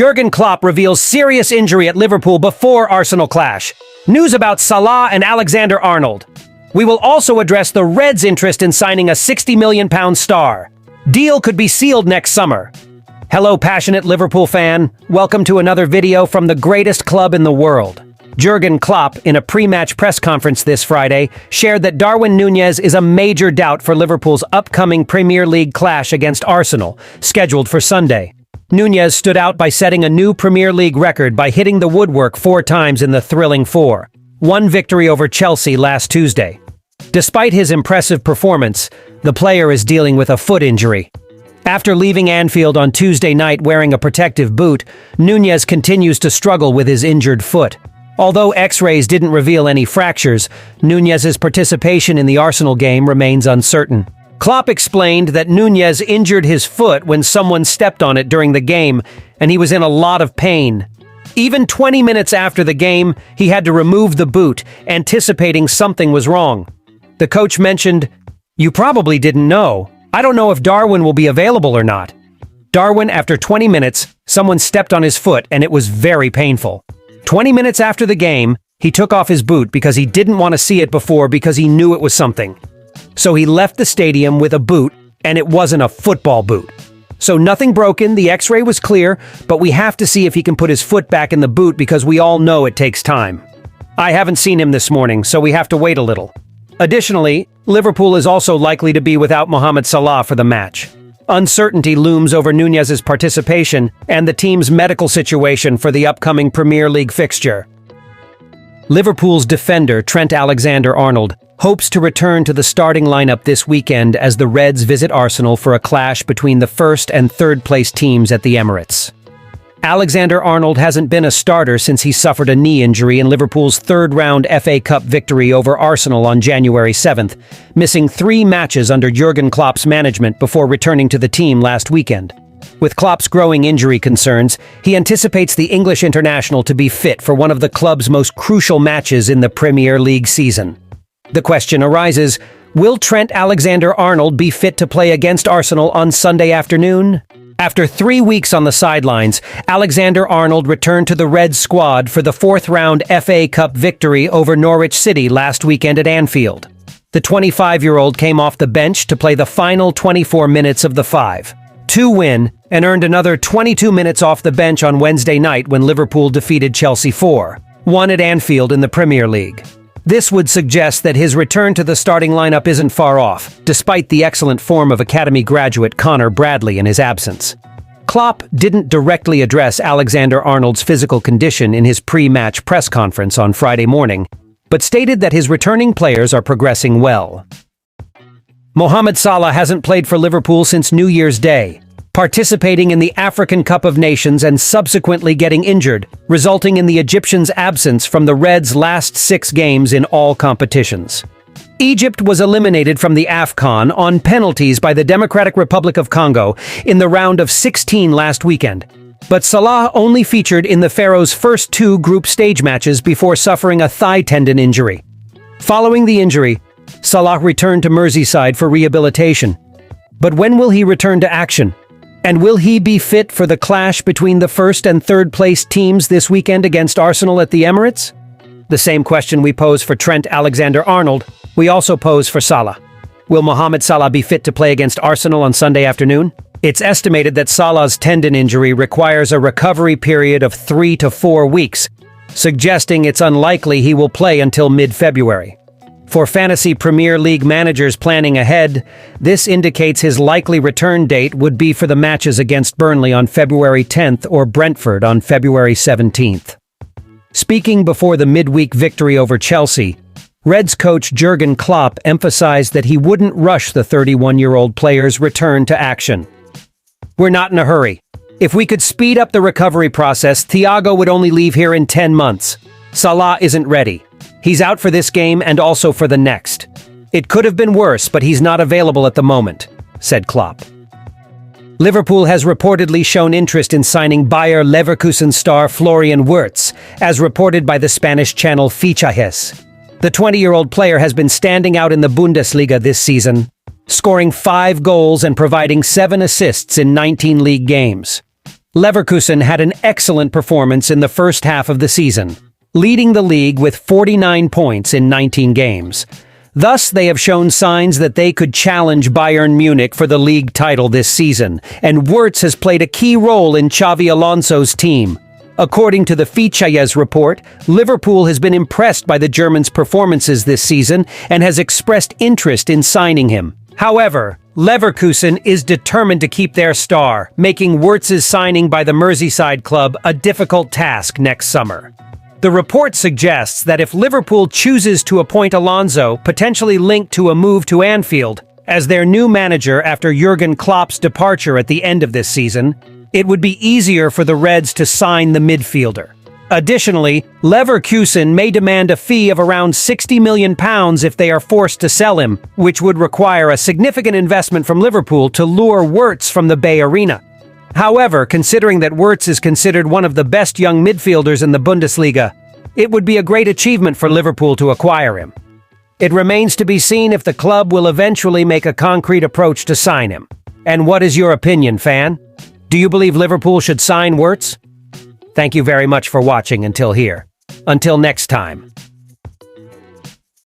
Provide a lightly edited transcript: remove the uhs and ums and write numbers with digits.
Jurgen Klopp reveals serious injury at Liverpool before Arsenal clash. News about Salah and Alexander-Arnold. We will also address the Reds' interest in signing a £60 million star. Deal could be sealed next summer. Hello, passionate Liverpool fan. Welcome to another video from the greatest club in the world. Jurgen Klopp, in a pre-match press conference this Friday, shared that Darwin Nunes is a major doubt for Liverpool's upcoming Premier League clash against Arsenal, scheduled for Sunday. Nunes stood out by setting a new Premier League record by hitting the woodwork 4 times in the thrilling 4-1 victory over Chelsea last Tuesday. Despite his impressive performance, the player is dealing with a foot injury. After leaving Anfield on Tuesday night wearing a protective boot, Nunes continues to struggle with his injured foot. Although X-rays didn't reveal any fractures, Nunes' participation in the Arsenal game remains uncertain. Klopp explained that Nunes injured his foot when someone stepped on it during the game, and he was in a lot of pain. Even 20 minutes after the game, he had to remove the boot, anticipating something was wrong. The coach mentioned, "You probably didn't know. I don't know if Darwin will be available or not." Darwin, after 20 minutes, someone stepped on his foot and it was very painful. 20 minutes after the game, he took off his boot because he didn't want to see it before because he knew it was something. So he left the stadium with a boot, and it wasn't a football boot. So nothing broken, the X-ray was clear, but we have to see if he can put his foot back in the boot because we all know it takes time. I haven't seen him this morning, so we have to wait a little. Additionally, Liverpool is also likely to be without Mohamed Salah for the match. Uncertainty looms over Nunes' participation and the team's medical situation for the upcoming Premier League fixture. Liverpool's defender Trent Alexander-Arnold hopes to return to the starting lineup this weekend as the Reds visit Arsenal for a clash between the first and third place teams at the Emirates. Alexander-Arnold hasn't been a starter since he suffered a knee injury in Liverpool's third-round FA Cup victory over Arsenal on January 7th, missing 3 matches under Jurgen Klopp's management before returning to the team last weekend. With Klopp's growing injury concerns, he anticipates the English international to be fit for one of the club's most crucial matches in the Premier League season. The question arises, will Trent Alexander-Arnold be fit to play against Arsenal on Sunday afternoon? After 3 weeks on the sidelines, Alexander-Arnold returned to the Reds squad for the 4th-round FA Cup victory over Norwich City last weekend at Anfield. The 25-year-old came off the bench to play the final 24 minutes of the 5-2 win and earned another 22 minutes off the bench on Wednesday night when Liverpool defeated Chelsea 4-1 at Anfield in the Premier League. This would suggest that his return to the starting lineup isn't far off, despite the excellent form of academy graduate Connor Bradley in his absence. Klopp didn't directly address Alexander-Arnold's physical condition in his pre-match press conference on Friday morning, but stated that his returning players are progressing well. Mohamed Salah hasn't played for Liverpool since New Year's Day, participating in the African Cup of Nations and subsequently getting injured, resulting in the Egyptians' absence from the Reds' last 6 games in all competitions. Egypt was eliminated from the AFCON on penalties by the Democratic Republic of Congo in the round of 16 last weekend, but Salah only featured in the Pharaohs' first 2 group stage matches before suffering a thigh tendon injury. Following the injury, Salah returned to Merseyside for rehabilitation. But when will he return to action? And will he be fit for the clash between the first and third place teams this weekend against Arsenal at the Emirates? The same question we pose for Trent Alexander-Arnold, we also pose for Salah. Will Mohamed Salah be fit to play against Arsenal on Sunday afternoon? It's estimated that Salah's tendon injury requires a recovery period of 3 to 4 weeks, suggesting it's unlikely he will play until mid-February. For Fantasy Premier League managers planning ahead, this indicates his likely return date would be for the matches against Burnley on February 10th or Brentford on February 17th. Speaking before the midweek victory over Chelsea, Reds coach Jurgen Klopp emphasized that he wouldn't rush the 31-year-old player's return to action. "We're not in a hurry. If we could speed up the recovery process, Thiago would only leave here in 10 months. Salah isn't ready. He's out for this game and also for the next. It could have been worse, but he's not available at the moment," said Klopp. Liverpool has reportedly shown interest in signing Bayer Leverkusen star Florian Wirtz, as reported by the Spanish channel Fichajes. The 20-year-old player has been standing out in the Bundesliga this season, scoring 5 goals and providing 7 assists in 19 league games. Leverkusen had an excellent performance in the first half of the season, leading the league with 49 points in 19 games. Thus, they have shown signs that they could challenge Bayern Munich for the league title this season, and Wirtz has played a key role in Xavi Alonso's team. According to the Fichajes report, Liverpool has been impressed by the German's performances this season and has expressed interest in signing him. However, Leverkusen is determined to keep their star, making Wirtz's signing by the Merseyside club a difficult task next summer. The report suggests that if Liverpool chooses to appoint Alonso, potentially linked to a move to Anfield, as their new manager after Jurgen Klopp's departure at the end of this season, it would be easier for the Reds to sign the midfielder. Additionally, Leverkusen may demand a fee of around £60 million if they are forced to sell him, which would require a significant investment from Liverpool to lure Wirtz from the Bay Arena. However, considering that Wirtz is considered one of the best young midfielders in the Bundesliga, it would be a great achievement for Liverpool to acquire him. It remains to be seen if the club will eventually make a concrete approach to sign him. And what is your opinion, fan? Do you believe Liverpool should sign Wirtz? Thank you very much for watching until here. Until next time.